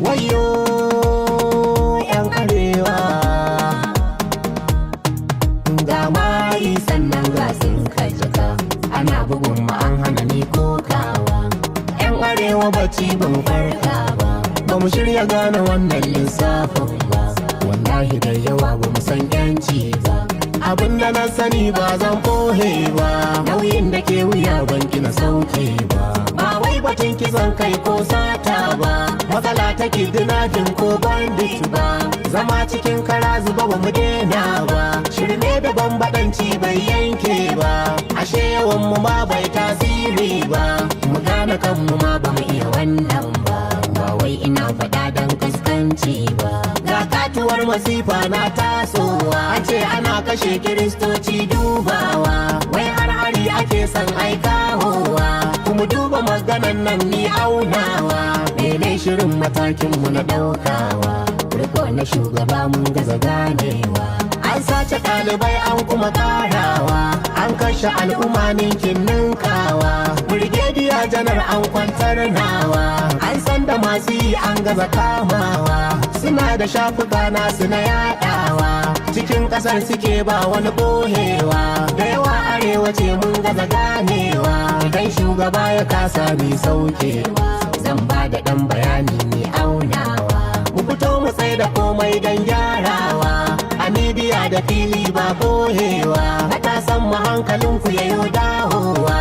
wayo yan arewa ga mai sannan ga sun kajika ana bugun mu an hana ni kokawa yan arewa bacci ban farka ba mu shirya gane wannan lissafin ba wallahi da yawa ba mu san yanci ba abinda na sani ba zan bohe ba nauyin da ke wuya ban kina sauke ba ba wai batun kisan kai ko sata ba matsala ta kidnapping ko bandit ba zama cikin kara zuba ba mu dena ba shirme da bambadanci bai yanke ba ashe yawan mu ma bai tasiri ba mu gane kanmu ma ba mu iya wannan ba ba wai ina faɗa dan kaskanci ba ga katuwar masifa na tasowa a ce ana kashe kiristoci dubawa wai har hari ake son aikahowa kuma duba maganan nan ni aunawa mene shirin matakin mu na ɗaukawa riko na shugaba mun gaza ganewa an sace ɗalibai an kuma karawa an kashe al'umma ninkin ninkawa brigadier janar an kwantar nawa an san da masu yi an gaza kamawa suna da shafuka nasu na yaɗawa cikin ƙasar suke ba wani ɓohewa da yawa arewa ce mun gaza ganewa idan shugaba ya kasa mai saukewa zan ba da ɗan bayani mai aunawa mu fito mu tsaye da komai don gyarawa a midiya da fili ba bohewa matasan mu hankalin ku yayo dawowa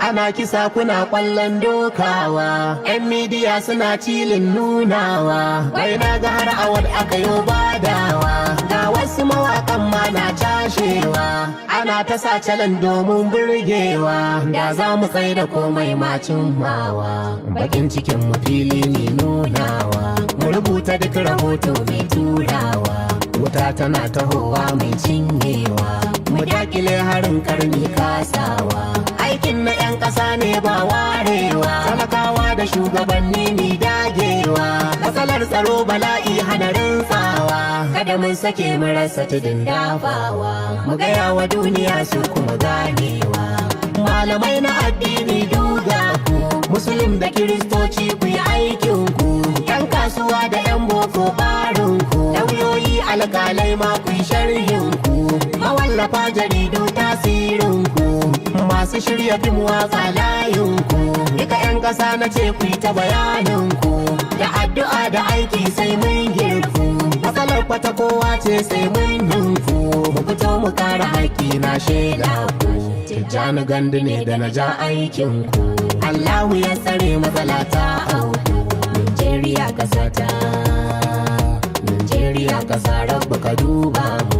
ana kisa kuna kwallon dokawa yan midiya suna cilin nunawa bai na ga har awad aka yo badawa ga wasu mawakan ma na cashewa ana ta sa calan domin burgewa da za mu tsaye da komai macin mawa bakin cikin mu fili ne nunawa mu rubuta duk rahoto mai turawa wuta tana tahowa mai cinyewa mu dakile harin karni kasawa aikin na 'yan ƙasa ne ba warewa talakawa da shugabanni ni dagewa matsalar tsaro bala'i hana rintsawa kada mun sake mu rasa tudun dafawa mu gaya wa duniya su kuma ganewa malamai na addini duga ku musulun da kiristoci ku yi aikin ku 'yan kasuwa da 'yan boko barin ku lauyoyi alƙalai ma ku yi sharhin ku mawallafa jaridu tasirin ku masu shirya fim waka layin ku duka 'yan ƙasa na ce ku yi ta bayanin ku da addu'a da aiki sai mun girku matsalar kwata kowa ce sai mun ninku mu fito mu kare haƙƙi na shaida ku Tijjani Gandu ne da na ja aikin ku Allahu ya tsare matsala ta auku Najeriya ƙasa ta Najeriya ƙasa rabba ka duba mu